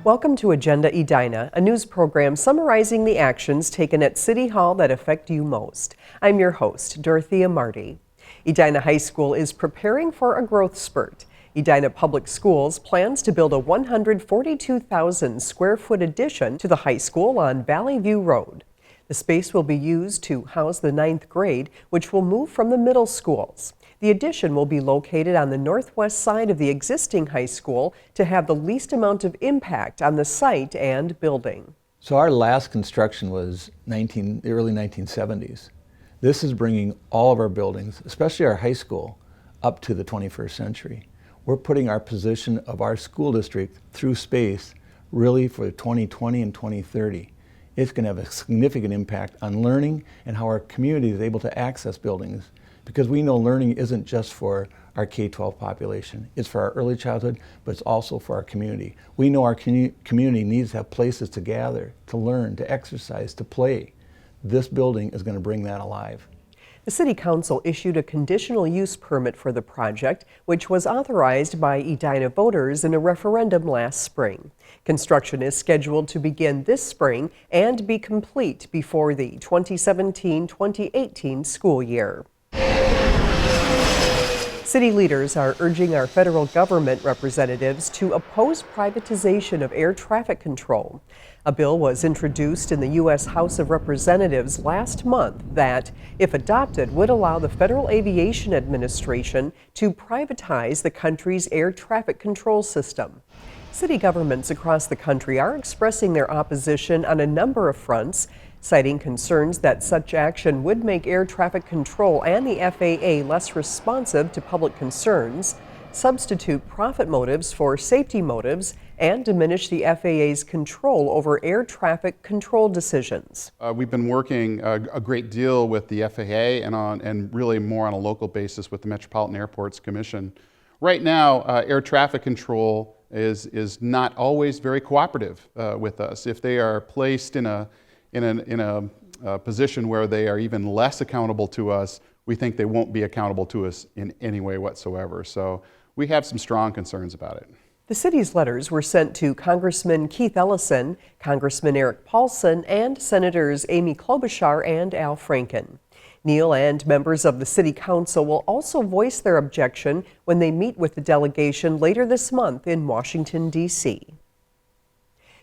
Welcome to Agenda Edina, a news program summarizing the actions taken at City Hall that affect you most. I'm your host, Dorothea Marty. Edina High School is preparing for a growth spurt. Edina Public Schools plans to build a 142,000 square foot addition to the high school on Valley View Road. The space will be used to house the 9th grade, which will move from the middle schools. The addition will be located on the northwest side of the existing high school to have the least amount of impact on the site and building. So our last construction was the early 1970s. This is bringing all of our buildings, especially our high school, up to the 21st century. We're putting our position of our school district through space really for 2020 and 2030. It's going to have a significant impact on learning and how our community is able to access buildings, because we know learning isn't just for our K-12 population. It's for our early childhood, but it's also for our community. We know our community needs to have places to gather, to learn, to exercise, to play. This building is going to bring that alive. The City Council issued a conditional use permit for the project, which was authorized by Edina voters in a referendum last spring. Construction is scheduled to begin this spring and be complete before the 2017-2018 school year. City leaders are urging our federal government representatives to oppose privatization of air traffic control. A bill was introduced in the U.S. House of Representatives last month that, if adopted, would allow the Federal Aviation Administration to privatize the country's air traffic control system. City governments across the country are expressing their opposition on a number of fronts, citing concerns that such action would make air traffic control and the FAA less responsive to public concerns, substitute profit motives for safety motives, and diminish the FAA's control over air traffic control decisions. We've been working a great deal with the FAA and really more on a local basis with the Metropolitan Airports Commission. Right now, air traffic control is not always very cooperative with us. If they are placed in a position where they are even less accountable to us, we think they won't be accountable to us in any way whatsoever. So we have some strong concerns about it. The city's letters were sent to Congressman Keith Ellison, Congressman Eric Paulson, and Senators Amy Klobuchar and Al Franken. Neal and members of the City Council will also voice their objection when they meet with the delegation later this month in Washington, D.C.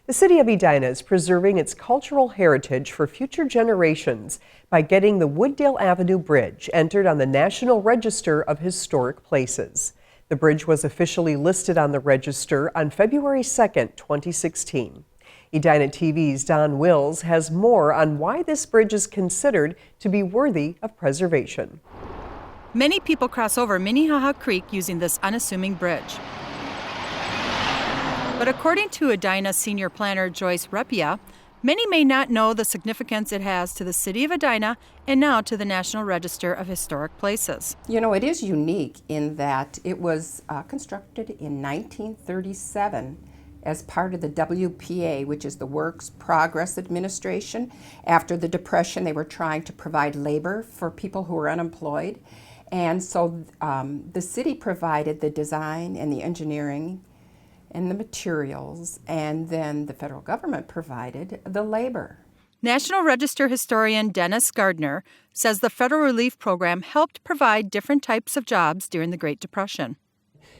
The City of Edina is preserving its cultural heritage for future generations by getting the Wooddale Avenue Bridge entered on the National Register of Historic Places. The bridge was officially listed on the register on February 2nd, 2016. Edina TV's Don Wills has more on why this bridge is considered to be worthy of preservation. Many people cross over Minnehaha Creek using this unassuming bridge. But according to Edina senior planner Joyce Repia, many may not know the significance it has to the city of Edina and now to the National Register of Historic Places. You know, it is unique in that it was constructed in 1937 as part of the WPA, which is the Works Progress Administration. After the Depression, they were trying to provide labor for people who were unemployed. And so the city provided the design and the engineering and the materials, and then the federal government provided the labor. National Register historian Dennis Gardner says the federal relief program helped provide different types of jobs during the Great Depression.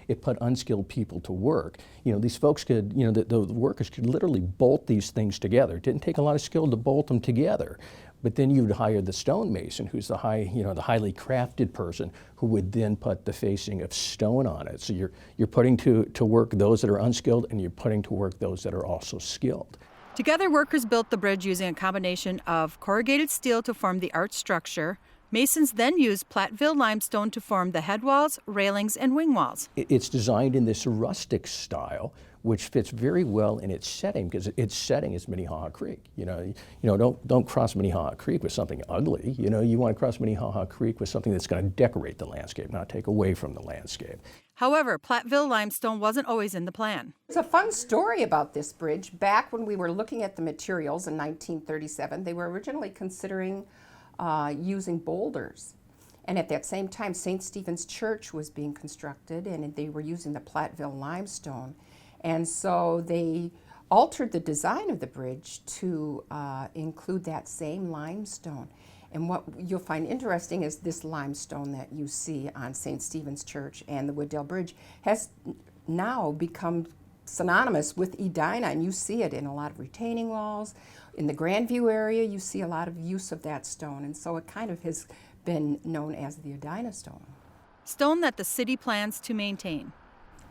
It put unskilled people to work. These folks could, the workers could literally bolt these things together. It didn't take a lot of skill to bolt them together. But then you'd hire the stonemason, who's the highly crafted person who would then put the facing of stone on it. So you're putting to work those that are unskilled, and you're putting to work those that are also skilled. Together, workers built the bridge using a combination of corrugated steel to form the arch structure. Masons then used Platteville limestone to form the head walls, railings, and wing walls. It's designed in this rustic style, which fits very well in its setting, because its setting is Minnehaha Creek. Don't cross Minnehaha Creek with something ugly. You want to cross Minnehaha Creek with something that's going to decorate the landscape, not take away from the landscape. However, Platteville limestone wasn't always in the plan. There's a fun story about this bridge. Back when we were looking at the materials in 1937, they were originally considering using boulders. And at that same time, St. Stephen's Church was being constructed, and they were using the Platteville limestone. And so they altered the design of the bridge to include that same limestone. And what you'll find interesting is this limestone that you see on St. Stephen's Church and the Wooddale Bridge has now become synonymous with Edina, and you see it in a lot of retaining walls. In the Grandview area, you see a lot of use of that stone, and so it kind of has been known as the Edina stone. Stone that the city plans to maintain.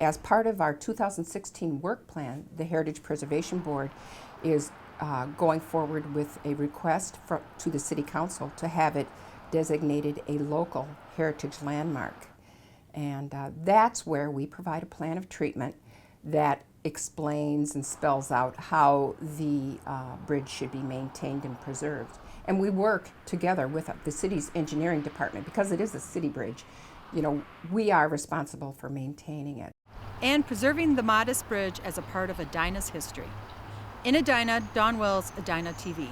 As part of our 2016 work plan, the Heritage Preservation Board is going forward with a request to the City Council to have it designated a local heritage landmark. And that's where we provide a plan of treatment that explains and spells out how the bridge should be maintained and preserved. And we work together with the city's engineering department because it is a city bridge. You know, we are responsible for maintaining it. And preserving the modest bridge as a part of Edina's history. In Edina, Dawn Wills, Edina TV.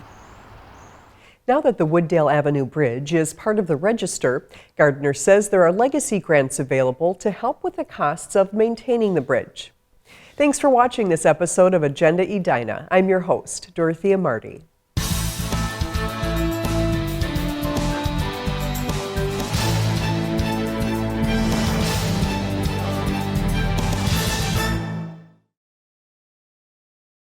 Now that the Wooddale Avenue Bridge is part of the Register, Gardner says there are legacy grants available to help with the costs of maintaining the bridge. Thanks for watching this episode of Agenda Edina. I'm your host, Dorothea Marty.